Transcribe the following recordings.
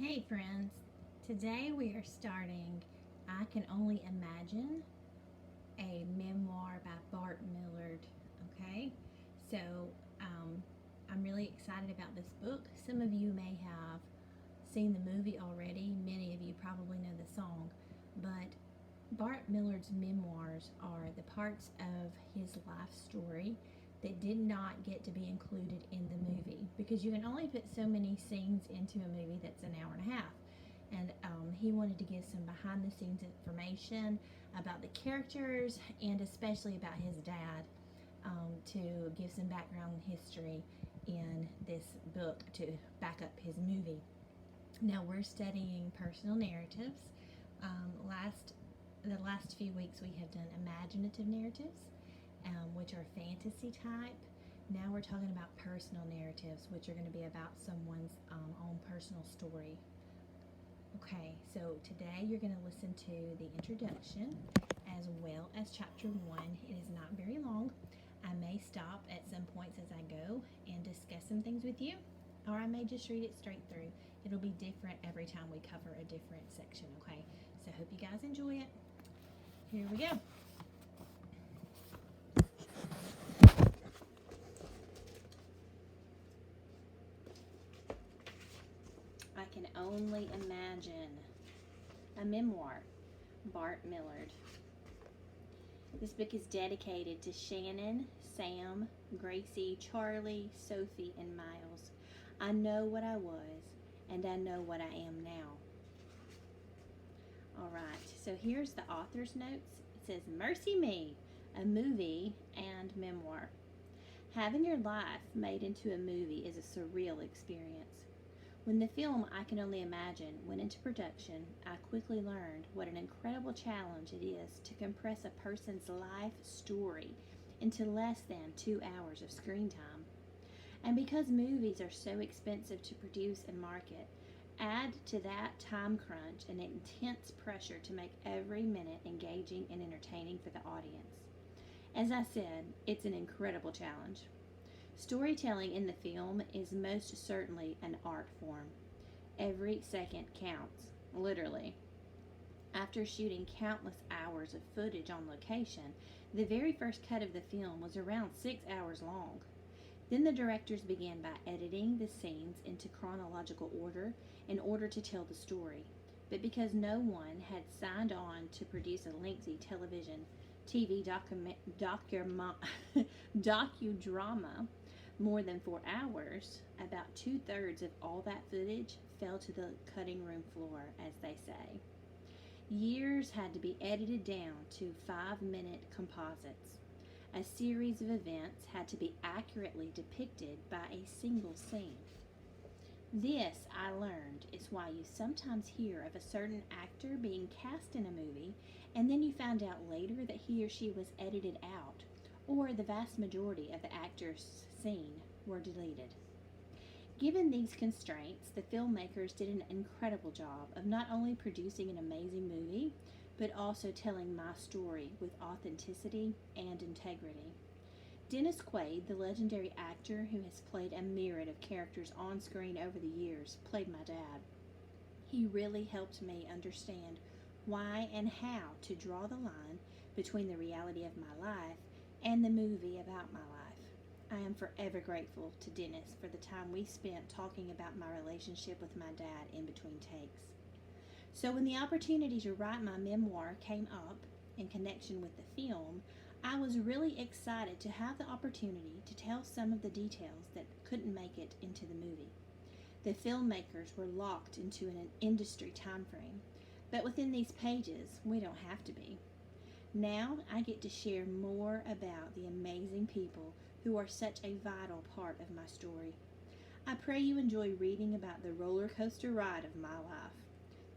Hey friends, today we are starting I Can Only Imagine, a memoir by Bart Millard. Okay, so um, I'm really excited about this book. Some of you may have seen the movie already, many of you probably know the song, but Bart Millard's memoirs are the parts of his life story that did not get to be included in the movie because you can only put so many scenes into a movie that's an hour and a half. And he wanted to give some behind the scenes information about the characters and especially about his dad, to give some background history in this book to back up his movie. Now we're studying personal narratives. The last few weeks we have done imaginative narratives, which are fantasy type. Now we're talking about personal narratives, which are going to be about someone's own personal story. Okay, so today you're going to listen to the introduction as well as chapter 1. It is not very long. I may stop at some points as I go and discuss some things with you, or I may just read it straight through. It'll be different every time we cover a different section, okay? So I hope you guys enjoy it. Here we go. I Can Only Imagine, a memoir, Bart Millard. This book is dedicated to Shannon, Sam, Gracie, Charlie, Sophie, and Miles. I know what I was, and I know what I am now. All right, so here's the author's notes. It says, Mercy Me, a movie and memoir. Having your life made into a movie is a surreal experience. When the film I Can Only Imagine went into production, I quickly learned what an incredible challenge it is to compress a person's life story into less than 2 hours of screen time. And because movies are so expensive to produce and market, add to that time crunch and intense pressure to make every minute engaging and entertaining for the audience. As I said, it's an incredible challenge. Storytelling in the film is most certainly an art form. Every second counts, literally. After shooting countless hours of footage on location, the very first cut of the film was around 6 hours long. Then the directors began by editing the scenes into chronological order in order to tell the story. But because no one had signed on to produce a lengthy TV docudrama more than 4 hours, about 2/3 of all that footage fell to the cutting room floor, as they say. Years had to be edited down to 5-minute composites. A series of events had to be accurately depicted by a single scene. This, I learned, is why you sometimes hear of a certain actor being cast in a movie and then you find out later that he or she was edited out, or the vast majority of the actor's scene were deleted. Given these constraints, the filmmakers did an incredible job of not only producing an amazing movie, but also telling my story with authenticity and integrity. Dennis Quaid, the legendary actor who has played a myriad of characters on screen over the years, played my dad. He really helped me understand why and how to draw the line between the reality of my life and the movie about my life. I am forever grateful to Dennis for the time we spent talking about my relationship with my dad in between takes. So when the opportunity to write my memoir came up in connection with the film, I was really excited to have the opportunity to tell some of the details that couldn't make it into the movie. The filmmakers were locked into an industry time frame, but within these pages, we don't have to be. Now I get to share more about the amazing people who are such a vital part of my story. I pray you enjoy reading about the roller coaster ride of my life.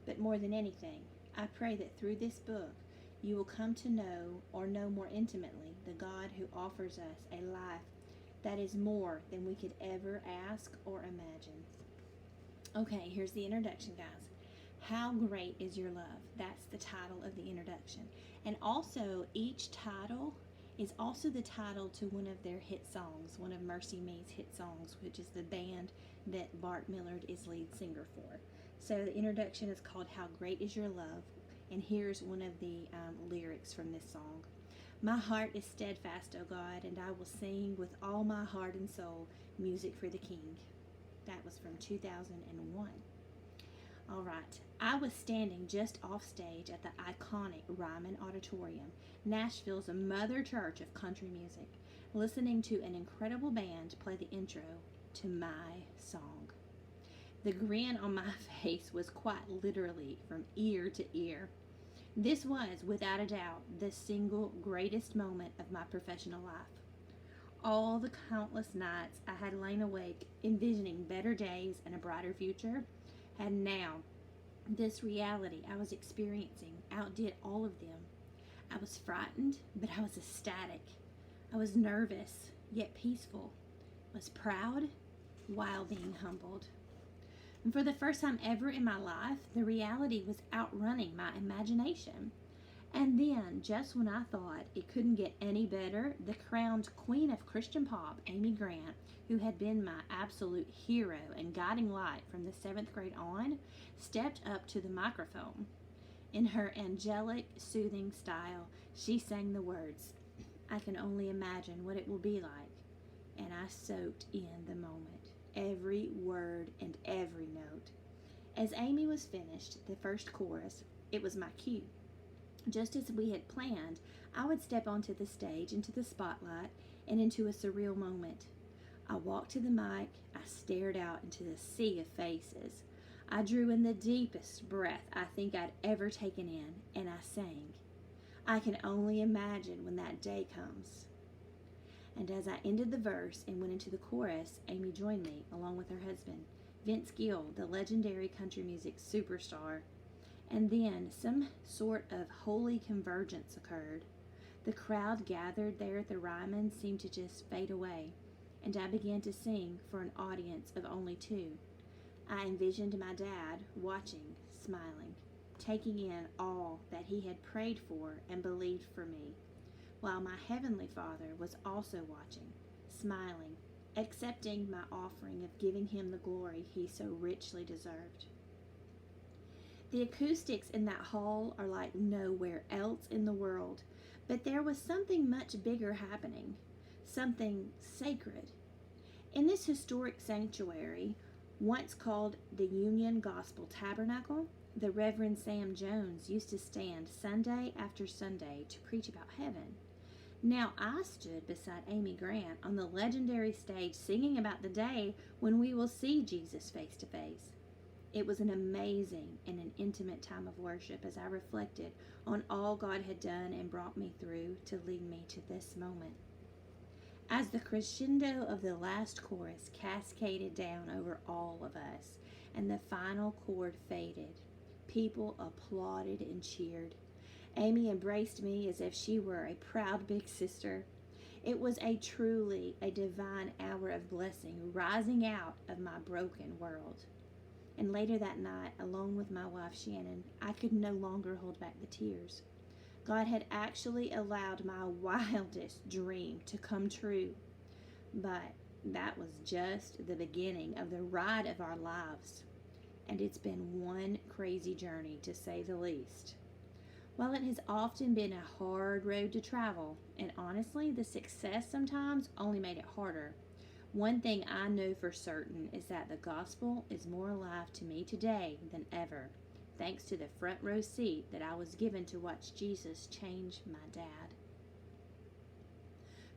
But more than anything, I pray that through this book, you will come to know or know more intimately the God who offers us a life that is more than we could ever ask or imagine. Okay, here's the introduction, guys. How Great Is Your Love? That's the title of the introduction. And also, each title is also the title to one of their hit songs, one of Mercy Me's hit songs, which is the band that Bart Millard is lead singer for. So the introduction is called How Great Is Your Love, and here's one of the lyrics from this song. My heart is steadfast, O God, and I will sing with all my heart and soul music for the King. That was from 2001. All right. I was standing just off stage at the iconic Ryman Auditorium, Nashville's mother church of country music, listening to an incredible band play the intro to my song. The grin on my face was quite literally from ear to ear. This was, without a doubt, the single greatest moment of my professional life. All the countless nights I had lain awake envisioning better days and a brighter future had now, this reality I was experiencing outdid all of them. I was frightened, but I was ecstatic. I was nervous, yet peaceful. I was proud while being humbled. And for the first time ever in my life, the reality was outrunning my imagination. And then, just when I thought it couldn't get any better, the crowned queen of Christian pop, Amy Grant, who had been my absolute hero and guiding light from the 7th grade on, stepped up to the microphone. In her angelic, soothing style, she sang the words, I can only imagine what it will be like. And I soaked in the moment, every word and every note. As Amy was finished, the first chorus, it was my cue. Just as we had planned, I would step onto the stage, into the spotlight, and into a surreal moment. I walked to the mic, I stared out into the sea of faces. I drew in the deepest breath I think I'd ever taken in, and I sang. I can only imagine when that day comes. And as I ended the verse and went into the chorus, Amy joined me, along with her husband, Vince Gill, the legendary country music superstar. And then some sort of holy convergence occurred. The crowd gathered there at the Ryman seemed to just fade away, and I began to sing for an audience of only 2. I envisioned my dad watching, smiling, taking in all that he had prayed for and believed for me, while my heavenly Father was also watching, smiling, accepting my offering of giving him the glory he so richly deserved. The acoustics in that hall are like nowhere else in the world, but there was something much bigger happening, something sacred. In this historic sanctuary, once called the Union Gospel Tabernacle, the Reverend Sam Jones used to stand Sunday after Sunday to preach about heaven. Now I stood beside Amy Grant on the legendary stage singing about the day when we will see Jesus face to face. It was an amazing and an intimate time of worship as I reflected on all God had done and brought me through to lead me to this moment. As the crescendo of the last chorus cascaded down over all of us and the final chord faded, people applauded and cheered. Amy embraced me as if she were a proud big sister. It was truly a divine hour of blessing rising out of my broken world. And later that night, alone with my wife Shannon, I could no longer hold back the tears. God had actually allowed my wildest dream to come true. But that was just the beginning of the ride of our lives. And it's been one crazy journey, to say the least. While it has often been a hard road to travel, and honestly, the success sometimes only made it harder, one thing I know for certain is that the gospel is more alive to me today than ever, thanks to the front row seat that I was given to watch Jesus change my dad.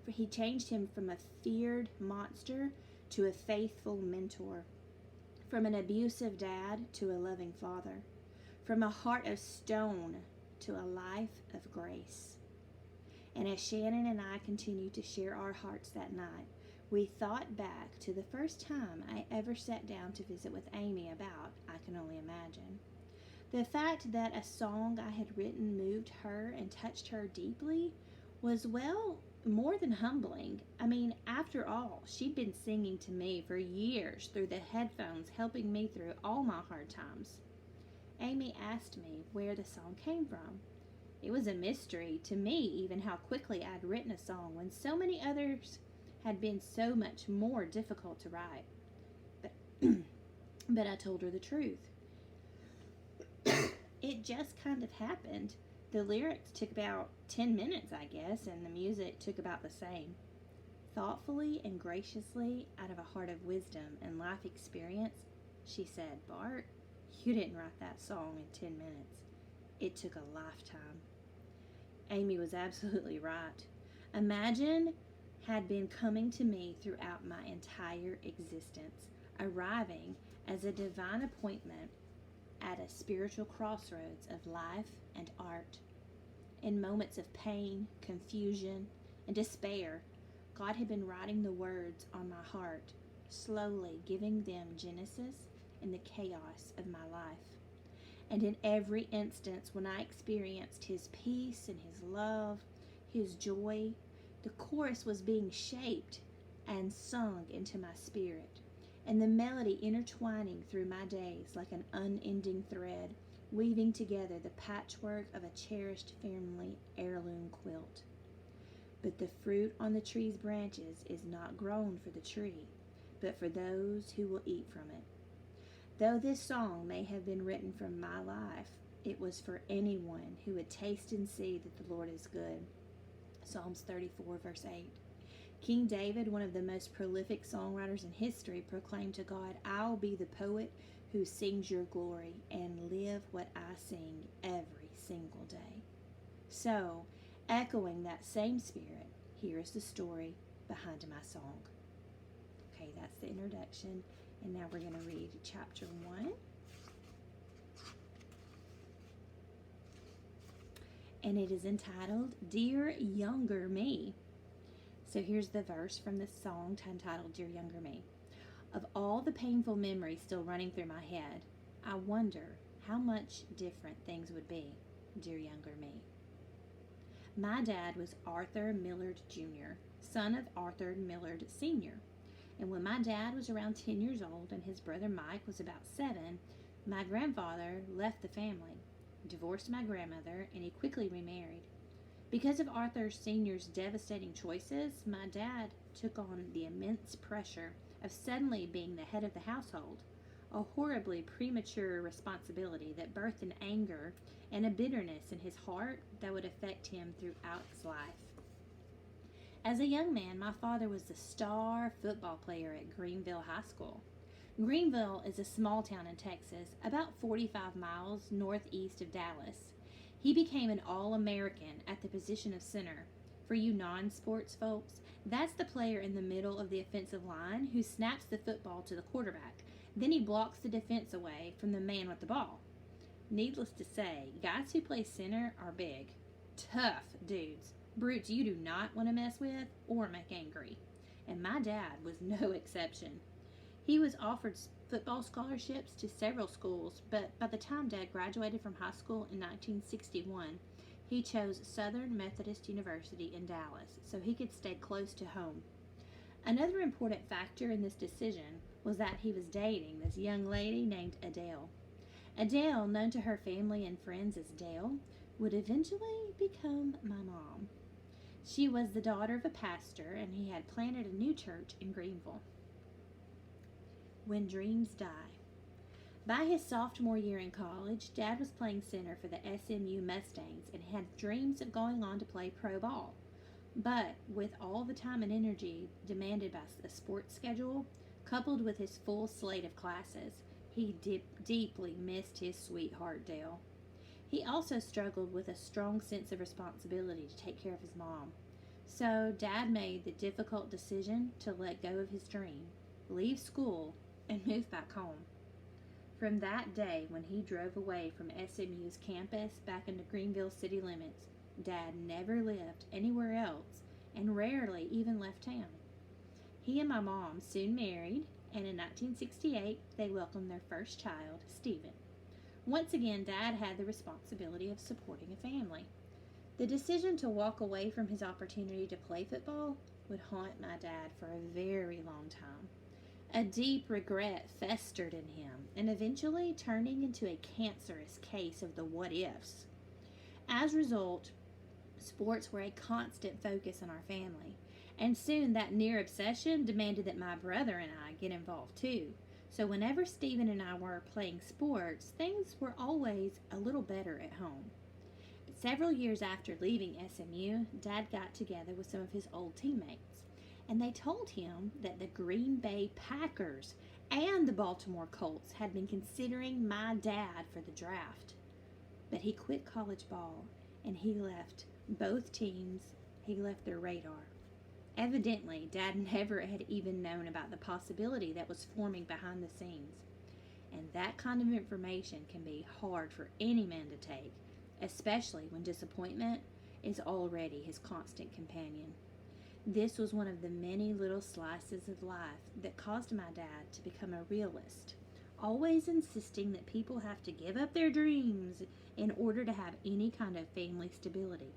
For he changed him from a feared monster to a faithful mentor, from an abusive dad to a loving father, from a heart of stone to a life of grace. And as Shannon and I continued to share our hearts that night, we thought back to the first time I ever sat down to visit with Amy about I Can Only Imagine. The fact that a song I had written moved her and touched her deeply was, well, more than humbling. I mean, after all, she'd been singing to me for years through the headphones, helping me through all my hard times. Amy asked me where the song came from. It was a mystery to me even how quickly I'd written a song when so many others had been so much more difficult to write. But I told her the truth. it just kind of happened. The lyrics took about 10 minutes, I guess, and the music took about the same. Thoughtfully and graciously, out of a heart of wisdom and life experience, she said, Bart, you didn't write that song in 10 minutes. It took a lifetime. Amy was absolutely right. Imagine had been coming to me throughout my entire existence, arriving as a divine appointment at a spiritual crossroads of life and art. In moments of pain, confusion, and despair, God had been writing the words on my heart, slowly giving them genesis in the chaos of my life. And in every instance when I experienced His peace and His love, His joy, the chorus was being shaped and sung into my spirit, and the melody intertwining through my days like an unending thread, weaving together the patchwork of a cherished family heirloom quilt. But the fruit on the tree's branches is not grown for the tree, but for those who will eat from it. Though this song may have been written from my life, it was for anyone who would taste and see that the Lord is good. Psalms 34, verse 8. King David, one of the most prolific songwriters in history, proclaimed to God, I'll be the poet who sings your glory and live what I sing every single day. So, echoing that same spirit, here is the story behind my song. Okay, that's the introduction, and now we're going to read chapter 1. And it is entitled, Dear Younger Me. So here's the verse from the song entitled, Dear Younger Me. Of all the painful memories still running through my head, I wonder how much different things would be, dear younger me. My dad was Arthur Millard Jr., son of Arthur Millard Sr., and when my dad was around 10 years old and his brother Mike was about 7, my grandfather left the family, divorced my grandmother, and he quickly remarried. Because of Arthur Sr.'s devastating choices, my dad took on the immense pressure of suddenly being the head of the household, a horribly premature responsibility that birthed an anger and a bitterness in his heart that would affect him throughout his life. As a young man, my father was the star football player at Greenville High School. Greenville is a small town in Texas, about 45 miles northeast of Dallas. He became an All-American at the position of center. For you non-sports folks, that's the player in the middle of the offensive line who snaps the football to the quarterback. Then he blocks the defense away from the man with the ball. Needless to say, guys who play center are big, tough dudes. Brutes you do not want to mess with or make angry. And my dad was no exception. He was offered football scholarships to several schools, but by the time Dad graduated from high school in 1961, he chose Southern Methodist University in Dallas so he could stay close to home. Another important factor in this decision was that he was dating this young lady named Adele. Adele, known to her family and friends as Dale, would eventually become my mom. She was the daughter of a pastor, and he had planted a new church in Greenville. When dreams die. By his sophomore year in college, Dad was playing center for the SMU Mustangs and had dreams of going on to play pro ball. But with all the time and energy demanded by the sports schedule, coupled with his full slate of classes, he deeply missed his sweetheart Dale. He also struggled with a strong sense of responsibility to take care of his mom. So Dad made the difficult decision to let go of his dream, leave school, and move back home. From that day when he drove away from SMU's campus back into Greenville city limits, Dad never lived anywhere else and rarely even left town. He and my mom soon married, and in 1968 they welcomed their first child, Stephen. Once again, Dad had the responsibility of supporting a family. The decision to walk away from his opportunity to play football would haunt my dad for a very long time. A deep regret festered in him, and eventually turning into a cancerous case of the what-ifs. As a result, sports were a constant focus in our family, and soon that near obsession demanded that my brother and I get involved too. So whenever Stephen and I were playing sports, things were always a little better at home. But several years after leaving SMU, Dad got together with some of his old teammates, and they told him that the Green Bay Packers and the Baltimore Colts had been considering my dad for the draft. But he quit college ball and he left both teams, he left their radar. Evidently, Dad never had even known about the possibility that was forming behind the scenes. And that kind of information can be hard for any man to take, especially when disappointment is already his constant companion. This was one of the many little slices of life that caused my dad to become a realist, always insisting that people have to give up their dreams in order to have any kind of family stability.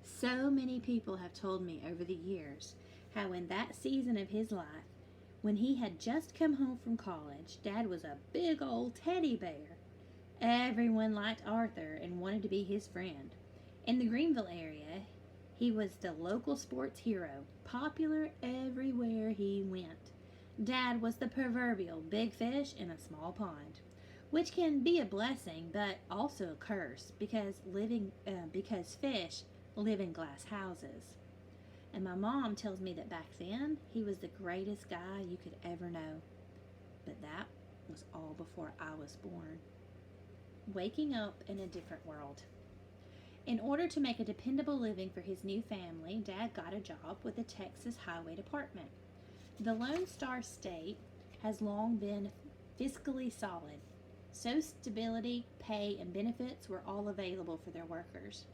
So many people have told me over the years how in that season of his life, when he had just come home from college, Dad was a big old teddy bear. Everyone liked Arthur and wanted to be his friend. In the Greenville area, he was the local sports hero, popular everywhere he went. Dad was the proverbial big fish in a small pond, which can be a blessing but also a curse because fish live in glass houses. And my mom tells me that back then he was the greatest guy you could ever know. But that was all before I was born. Waking up in a different world. In order to make a dependable living for his new family, Dad got a job with the Texas Highway Department. The Lone Star State has long been fiscally solid, so stability, pay, and benefits were all available for their workers.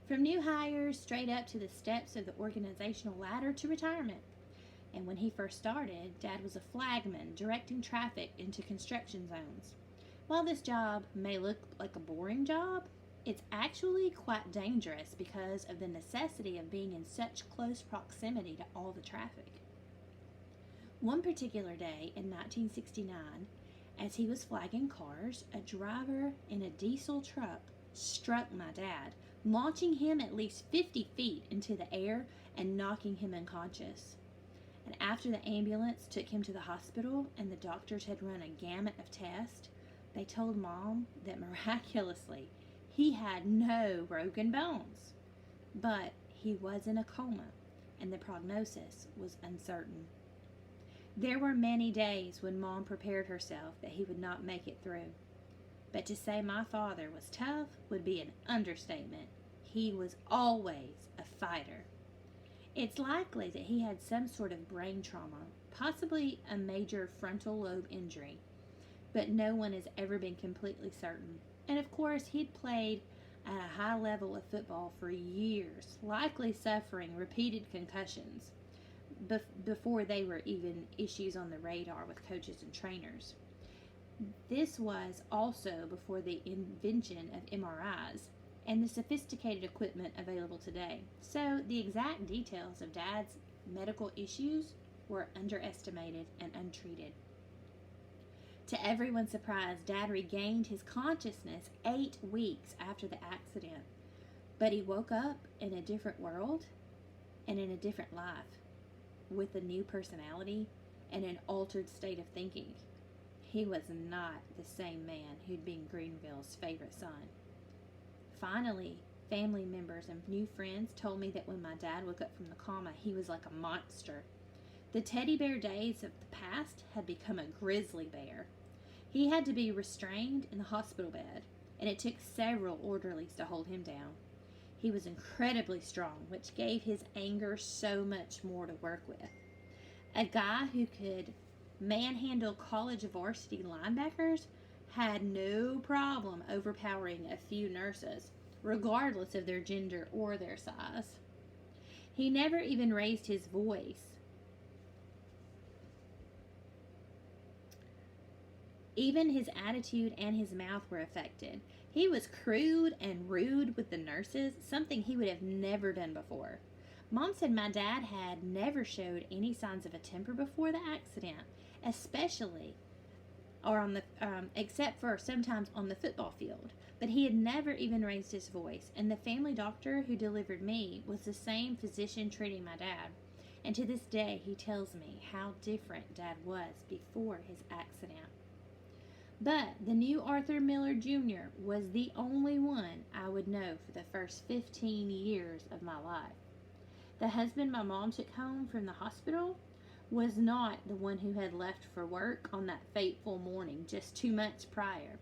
From new hires straight up to the steps of the organizational ladder to retirement. And when he first started, Dad was a flagman directing traffic into construction zones. While this job may look like a boring job, it's actually quite dangerous because of the necessity of being in such close proximity to all the traffic. One particular day in 1969, as he was flagging cars, a driver in a diesel truck struck my dad, launching him at least 50 feet into the air and knocking him unconscious. And after the ambulance took him to the hospital and the doctors had run a gamut of tests, they told Mom that miraculously he had no broken bones. But he was in a coma and the prognosis was uncertain. There were many days when Mom prepared herself that he would not make it through. But to say my father was tough would be an understatement. He was always a fighter. It's likely that he had some sort of brain trauma, possibly a major frontal lobe injury, but no one has ever been completely certain. And of course, he'd played at a high level of football for years, likely suffering repeated concussions before they were even issues on the radar with coaches and trainers. This was also before the invention of MRIs and the sophisticated equipment available today. So the exact details of Dad's medical issues were underestimated and untreated. To everyone's surprise, Dad regained his consciousness 8 weeks after the accident. But he woke up in a different world and in a different life, with a new personality and an altered state of thinking. He was not the same man who'd been Greenville's favorite son. Finally, family members and new friends told me that when my dad woke up from the coma, he was like a monster. The teddy bear days of the past had become a grizzly bear. He had to be restrained in the hospital bed, and it took several orderlies to hold him down. He was incredibly strong, which gave his anger so much more to work with. A guy who could manhandle college varsity linebackers had no problem overpowering a few nurses, regardless of their gender or their size. He never even raised his voice. Even his attitude and his mouth were affected. He was crude and rude with the nurses, something he would have never done before. Mom said my dad had never showed any signs of a temper before the accident, especially except for sometimes on the football field. But he had never even raised his voice, and the family doctor who delivered me was the same physician treating my dad. And to this day, he tells me how different Dad was before his accident. But the new Arthur Miller Jr. was the only one I would know for the first 15 years of my life. The husband my mom took home from the hospital was not the one who had left for work on that fateful morning just 2 months prior.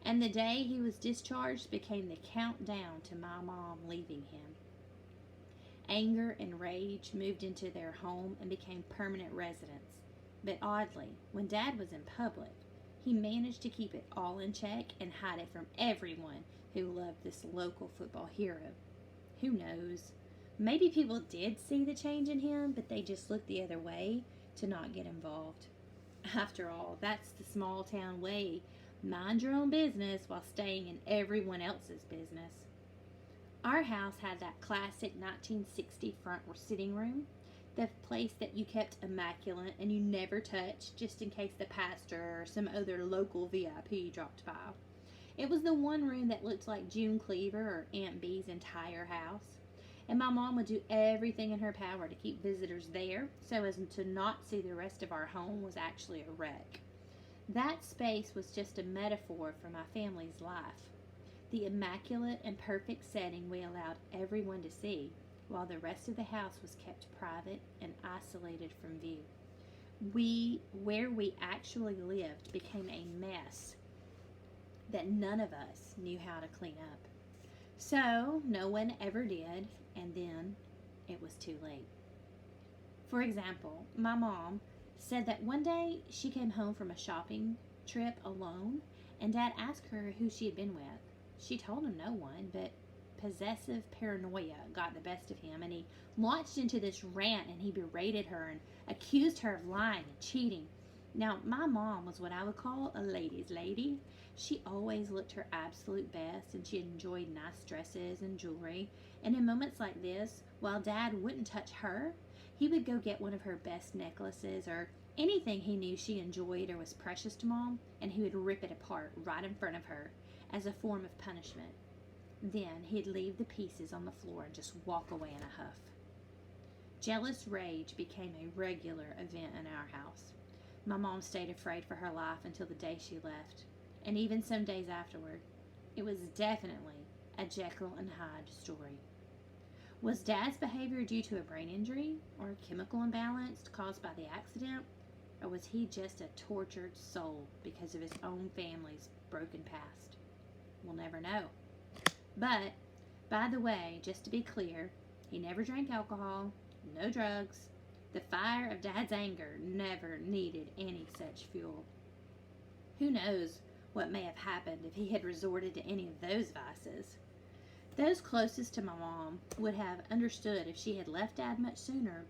And the day he was discharged became the countdown to my mom leaving him. Anger and rage moved into their home and became permanent residents. But oddly, when Dad was in public, he managed to keep it all in check and hide it from everyone who loved this local football hero. Who knows? Maybe people did see the change in him, but they just looked the other way to not get involved. After all, that's the small town way. Mind your own business while staying in everyone else's business. Our house had that classic 1960 front sitting room, the place that you kept immaculate and you never touched just in case the pastor or some other local VIP dropped by. It was the one room that looked like June Cleaver or Aunt Bee's entire house. And my mom would do everything in her power to keep visitors there so as to not see the rest of our home was actually a wreck. That space was just a metaphor for my family's life. The immaculate and perfect setting we allowed everyone to see, while the rest of the house was kept private and isolated from view. Where we actually lived, became a mess that none of us knew how to clean up. So, no one ever did, and then it was too late. For example, my mom said that one day she came home from a shopping trip alone, and Dad asked her who she had been with. She told him no one, but possessive paranoia got the best of him, and he launched into this rant, and he berated her and accused her of lying and cheating. Now, my mom was what I would call a ladies' lady. She always looked her absolute best, and she enjoyed nice dresses and jewelry. And in moments like this, while Dad wouldn't touch her, he would go get one of her best necklaces or anything he knew she enjoyed or was precious to Mom, and he would rip it apart right in front of her as a form of punishment. Then he'd leave the pieces on the floor and just walk away in a huff. Jealous rage became a regular event in our house. My mom stayed afraid for her life until the day she left, and even some days afterward. It was definitely a Jekyll and Hyde story. Was Dad's behavior due to a brain injury or a chemical imbalance caused by the accident? Or was he just a tortured soul because of his own family's broken past? We'll never know. But, by the way, just to be clear, he never drank alcohol, no drugs. The fire of Dad's anger never needed any such fuel. Who knows what may have happened if he had resorted to any of those vices? Those closest to my mom would have understood if she had left Dad much sooner,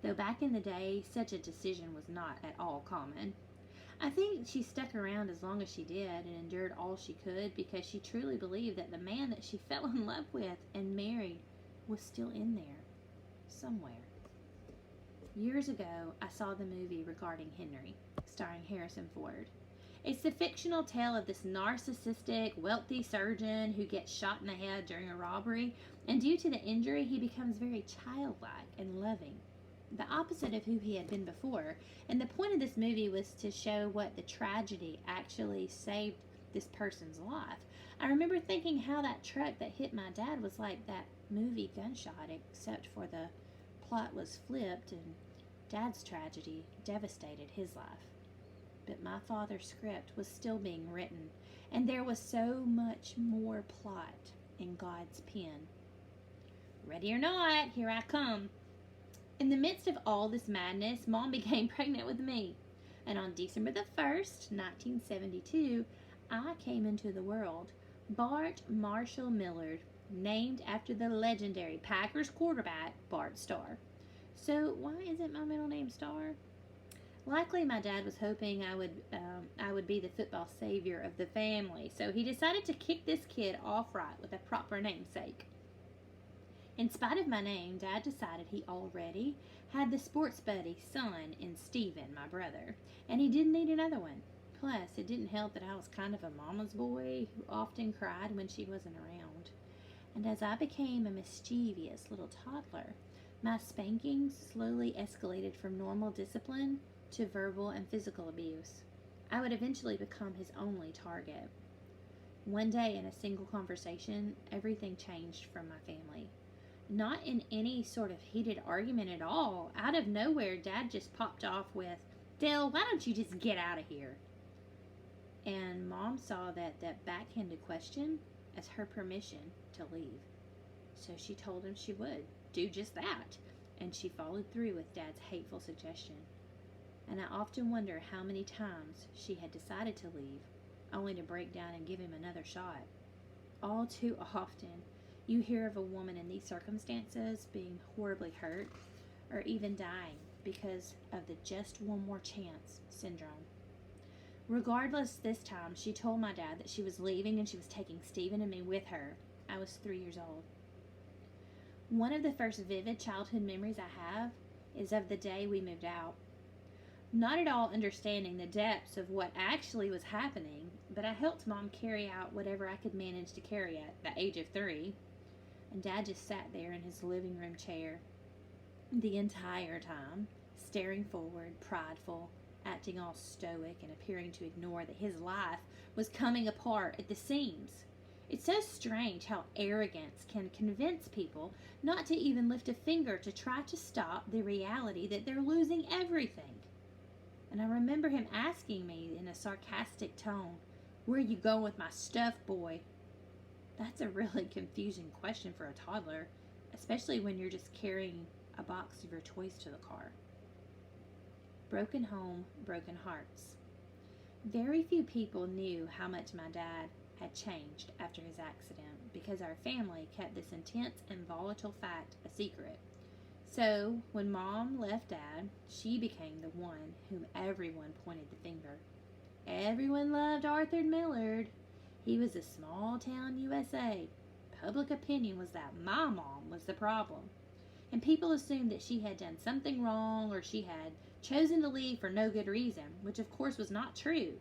though back in the day, such a decision was not at all common. I think she stuck around as long as she did and endured all she could because she truly believed that the man that she fell in love with and married was still in there, somewhere. Years ago, I saw the movie Regarding Henry, starring Harrison Ford. It's the fictional tale of this narcissistic, wealthy surgeon who gets shot in the head during a robbery, and due to the injury, he becomes very childlike and loving, the opposite of who he had been before. And the point of this movie was to show what the tragedy actually saved this person's life. I remember thinking how that truck that hit my dad was like that movie Gunshot, except for the plot was flipped and Dad's tragedy devastated his life. But my father's script was still being written, and there was so much more plot in God's pen. Ready or not, here I come. In the midst of all this madness, Mom became pregnant with me. And on December the 1st, 1972, I came into the world, Bart Marshall Millard, named after the legendary Packers quarterback, Bart Starr. So why isn't my middle name Starr? Likely my dad was hoping I would be the football savior of the family, so he decided to kick this kid off right with a proper namesake. In spite of my name, Dad decided he already had the sports buddy son in Steven, my brother, and he didn't need another one. Plus, it didn't help that I was kind of a mama's boy who often cried when she wasn't around. And as I became a mischievous little toddler, My spankings slowly escalated from normal discipline to verbal and physical abuse. I would eventually become his only target. One day, in a single conversation, everything changed from my family. Not in any sort of heated argument at all. Out of nowhere, Dad just popped off with, "Dale, why don't you just get out of here?" And Mom saw that backhanded question as her permission to leave. So she told him she would do just that. And she followed through with Dad's hateful suggestion. And I often wonder how many times she had decided to leave, only to break down and give him another shot. All too often, you hear of a woman in these circumstances being horribly hurt or even dying because of the just one more chance syndrome. Regardless, this time she told my dad that she was leaving and she was taking Stephen and me with her. I was 3 years old. One of the first vivid childhood memories I have is of the day we moved out. Not at all understanding the depths of what actually was happening, but I helped Mom carry out whatever I could manage to carry at the age of 3. And Dad just sat there in his living room chair the entire time, staring forward, prideful, acting all stoic and appearing to ignore that his life was coming apart at the seams. It's so strange how arrogance can convince people not to even lift a finger to try to stop the reality that they're losing everything. And I remember him asking me in a sarcastic tone, "Where you going with my stuff, boy?" That's a really confusing question for a toddler, especially when you're just carrying a box of your toys to the car. Broken home, broken hearts. Very few people knew how much my dad had changed after his accident because our family kept this intense and volatile fact a secret. So, when Mom left Dad, she became the one whom everyone pointed the finger. Everyone loved Arthur Millard. He was a small town USA. Public opinion was that my mom was the problem. And people assumed that she had done something wrong or she had chosen to leave for no good reason, which of course was not true.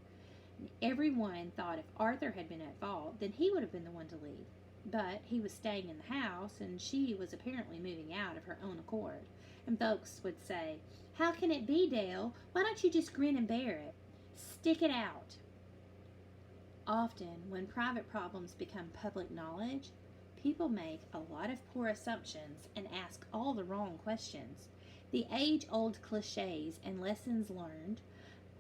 Everyone thought if Arthur had been at fault, then he would have been the one to leave. But he was staying in the house, and she was apparently moving out of her own accord. And folks would say, "How can it be, Dale? Why don't you just grin and bear it? Stick it out." Often, when private problems become public knowledge, people make a lot of poor assumptions and ask all the wrong questions. The age-old cliches and lessons learned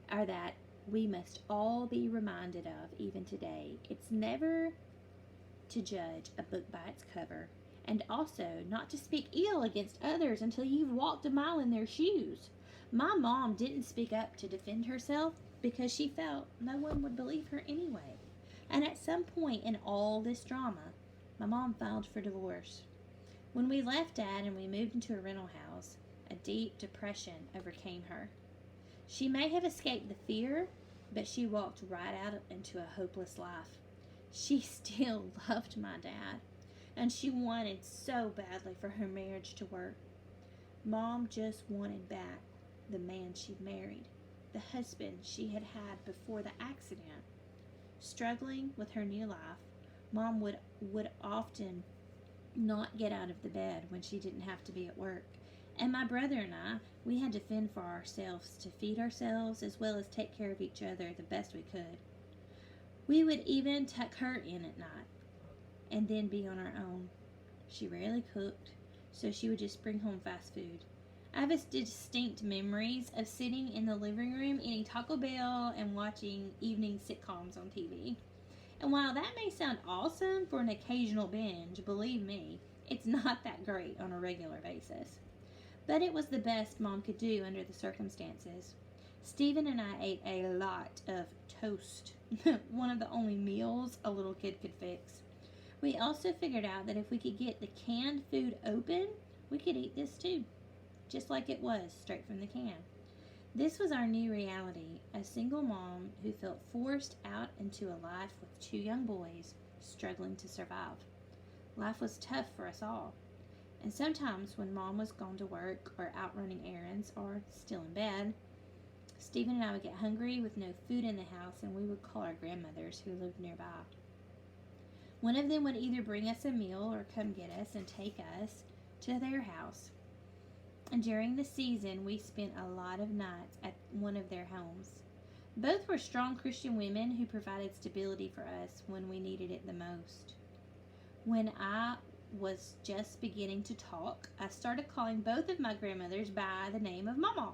are that we must all be reminded of even today. It's never to judge a book by its cover, and also not to speak ill against others until you've walked a mile in their shoes. My mom didn't speak up to defend herself because she felt no one would believe her anyway. And at some point in all this drama, my mom filed for divorce. When we left Dad and we moved into a rental house, a deep depression overcame her. She may have escaped the fear, but she walked right out into a hopeless life. She still loved my dad, and she wanted so badly for her marriage to work. Mom just wanted back the man she'd married, the husband she had had before the accident. Struggling with her new life, Mom would often not get out of the bed when she didn't have to be at work. And my brother and I, we had to fend for ourselves to feed ourselves as well as take care of each other the best we could. We would even tuck her in at night and then be on our own. She rarely cooked, so she would just bring home fast food. I have distinct memories of sitting in the living room eating Taco Bell and watching evening sitcoms on TV. And while that may sound awesome for an occasional binge, believe me, it's not that great on a regular basis. But it was the best Mom could do under the circumstances. Stephen and I ate a lot of toast, one of the only meals a little kid could fix. We also figured out that if we could get the canned food open, we could eat this too, just like it was, straight from the can. This was our new reality, a single mom who felt forced out into a life with 2 young boys struggling to survive. Life was tough for us all. And sometimes when Mom was gone to work or out running errands or still in bed, Stephen and I would get hungry with no food in the house, and we would call our grandmothers who lived nearby. One of them would either bring us a meal or come get us and take us to their house. and during the season we spent a lot of nights at one of their homes. Both were strong Christian women who provided stability for us when we needed it the most. When I was just beginning to talk, I started calling both of my grandmothers by the name of Mama.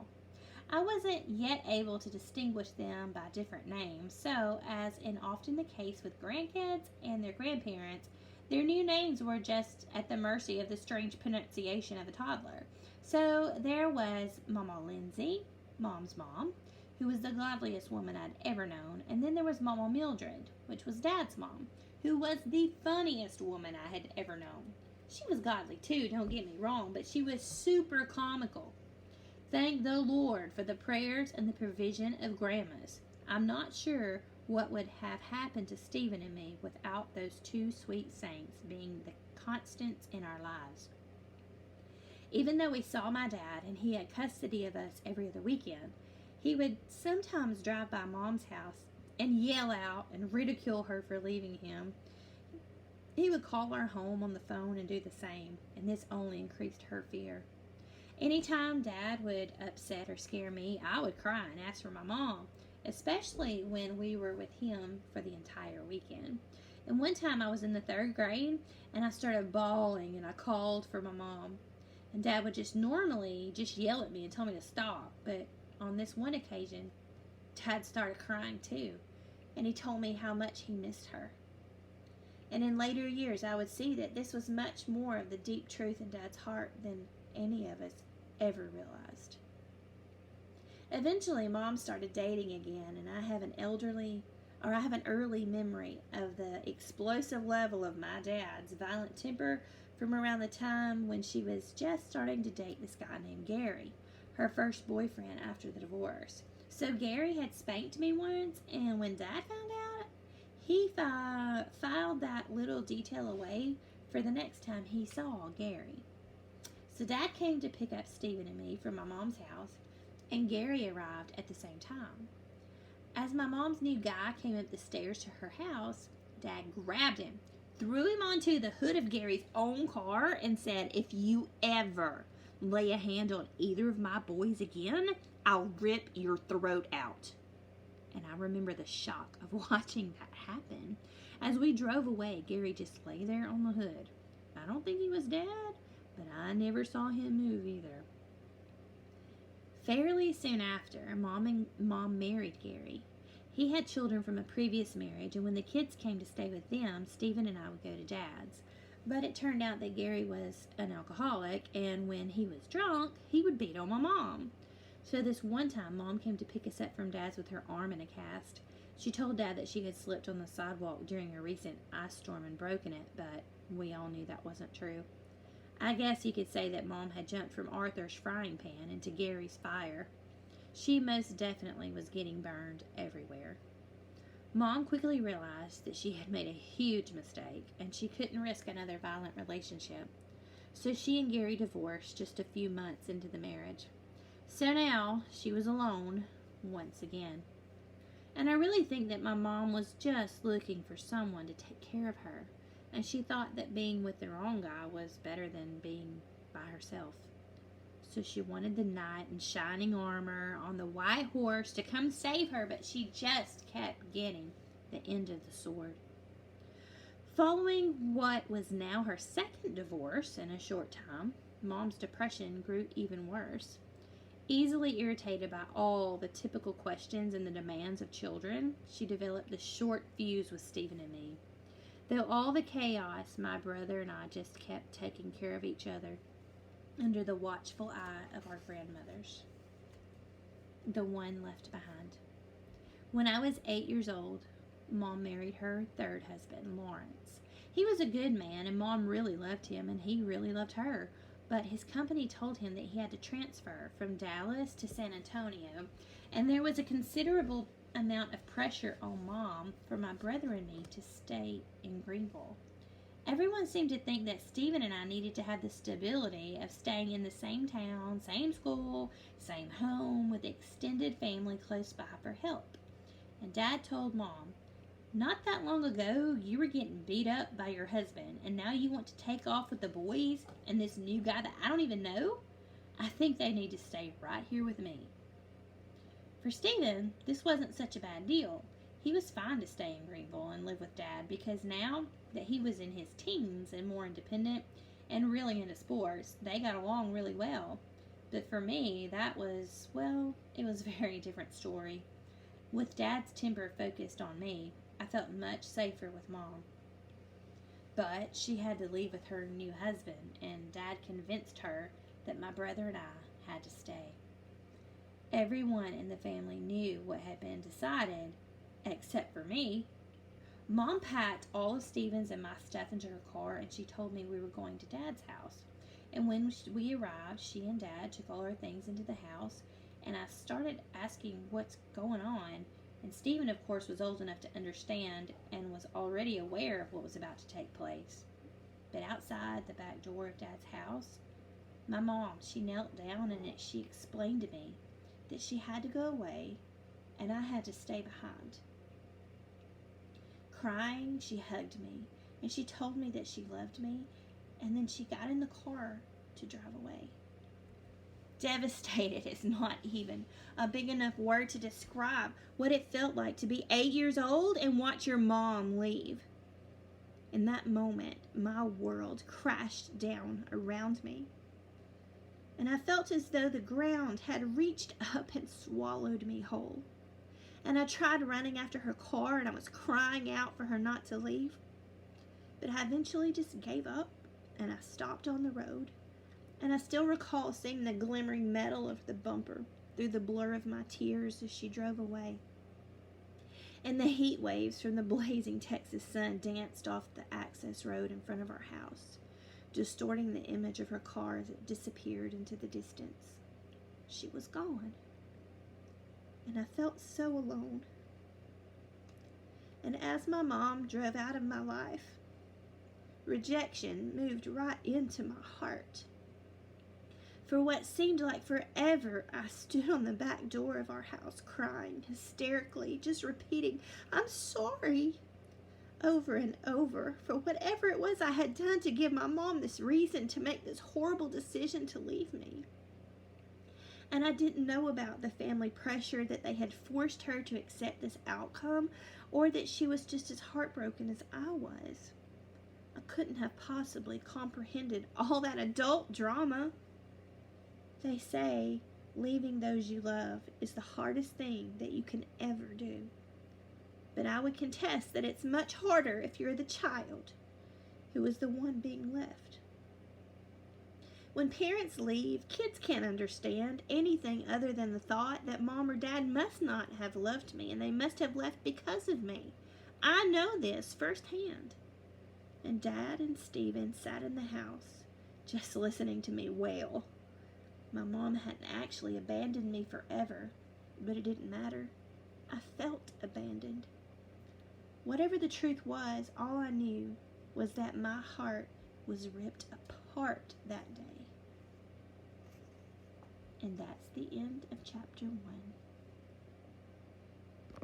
I wasn't yet able to distinguish them by different names, so, as in often the case with grandkids and their grandparents, their new names were just at the mercy of the strange pronunciation of a toddler. So there was Mama Lindsay, Mom's mom, who was the godliest woman I'd ever known, and then there was Mama Mildred, which was Dad's mom, who was the funniest woman I had ever known. She was godly too, don't get me wrong, but she was super comical. Thank the Lord for the prayers and the provision of grandmas. I'm not sure what would have happened to Stephen and me without those two sweet saints being the constants in our lives. Even though we saw my dad and he had custody of us every other weekend, he would sometimes drive by Mom's house and yell out and ridicule her for leaving him. He would call her home on the phone and do the same, and this only increased her fear. Anytime Dad would upset or scare me, I would cry and ask for my mom, especially when we were with him for the entire weekend. And one time I was in the 3rd grade, and I started bawling, and I called for my mom. And Dad would normally just yell at me and tell me to stop, but on this one occasion, Dad started crying too, and he told me how much he missed her. And in later years, I would see that this was much more of the deep truth in Dad's heart than any of us ever realized. Eventually, Mom started dating again, and I have an early memory of the explosive level of my dad's violent temper from around the time when she was just starting to date this guy named Gary, her first boyfriend after the divorce. So Gary had spanked me once, and when Dad found out, he filed that little detail away for the next time he saw Gary. So Dad came to pick up Stephen and me from my mom's house, and Gary arrived at the same time. As my mom's new guy came up the stairs to her house, Dad grabbed him, threw him onto the hood of Gary's own car, and said, "If you ever lay a hand on either of my boys again, I'll rip your throat out." And I remember the shock of watching that happen. As we drove away, Gary just lay there on the hood. I don't think he was dead, but I never saw him move either. Fairly soon after, Mom married Gary. He had children from a previous marriage, and when the kids came to stay with them, Stephen and I would go to Dad's. But it turned out that Gary was an alcoholic, and when he was drunk, he would beat on my mom. So this one time, Mom came to pick us up from Dad's with her arm in a cast. She told Dad that she had slipped on the sidewalk during a recent ice storm and broken it, but we all knew that wasn't true. I guess you could say that Mom had jumped from Arthur's frying pan into Gary's fire. She most definitely was getting burned everywhere. Mom quickly realized that she had made a huge mistake, and she couldn't risk another violent relationship. So she and Gary divorced just a few months into the marriage. So now she was alone once again. And I really think that my mom was just looking for someone to take care of her, and she thought that being with the wrong guy was better than being by herself. So she wanted the knight in shining armor on the white horse to come save her, but she just kept getting the end of the sword. Following what was now her second divorce in a short time, Mom's depression grew even worse. Easily irritated by all the typical questions and the demands of children, she developed the short fuse with Stephen and me. Though all the chaos, my brother and I just kept taking care of each other under the watchful eye of our grandmothers, the one left behind. When I was 8 years old, Mom married her third husband, Lawrence. He was a good man, and Mom really loved him, and he really loved her. But his company told him that he had to transfer from Dallas to San Antonio, and there was a considerable amount of pressure on Mom for my brother and me to stay in Greenville. Everyone seemed to think that Stephen and I needed to have the stability of staying in the same town, same school, same home, with extended family close by for help. And Dad told Mom, "Not that long ago, you were getting beat up by your husband, and now you want to take off with the boys and this new guy that I don't even know? I think they need to stay right here with me. For Stephen, this wasn't such a bad deal. He was fine to stay in Greenville and live with Dad because now that he was in his teens and more independent and really into sports, they got along really well. But for me, that was, well, it was a very different story. With Dad's temper focused on me, I felt much safer with Mom. But she had to leave with her new husband, and Dad convinced her that my brother and I had to stay. Everyone in the family knew what had been decided, except for me. Mom packed all of Stephen's and my stuff into her car, and she told me we were going to Dad's house. And when we arrived, she and Dad took all our things into the house, and I started asking what's going on. And Stephen, of course, was old enough to understand and was already aware of what was about to take place. But outside the back door of Dad's house, my mom, she knelt down and she explained to me that she had to go away and I had to stay behind. Crying, she hugged me and she told me that she loved me, and then she got in the car to drive away. Devastated is not even a big enough word to describe what it felt like to be 8 years old and watch your mom leave. In that moment, my world crashed down around me, and I felt as though the ground had reached up and swallowed me whole. And I tried running after her car, and I was crying out for her not to leave. But I eventually just gave up, and I stopped on the road. And I still recall seeing the glimmering metal of the bumper through the blur of my tears as she drove away. And the heat waves from the blazing Texas sun danced off the access road in front of our house, distorting the image of her car as it disappeared into the distance. She was gone. And I felt so alone. And as my mom drove out of my life, rejection moved right into my heart. For what seemed like forever, I stood on the back door of our house crying hysterically, just repeating, "I'm sorry," over and over for whatever it was I had done to give my mom this reason to make this horrible decision to leave me. And I didn't know about the family pressure that they had forced her to accept this outcome, or that she was just as heartbroken as I was. I couldn't have possibly comprehended all that adult drama. They say leaving those you love is the hardest thing that you can ever do. But I would contest that it's much harder if you're the child who is the one being left. When parents leave, kids can't understand anything other than the thought that mom or dad must not have loved me and they must have left because of me. I know this firsthand. And Dad and Stephen sat in the house just listening to me wail. My mom hadn't actually abandoned me forever, but it didn't matter. I felt abandoned. Whatever the truth was, all I knew was that my heart was ripped apart that day. And that's the end of chapter 1.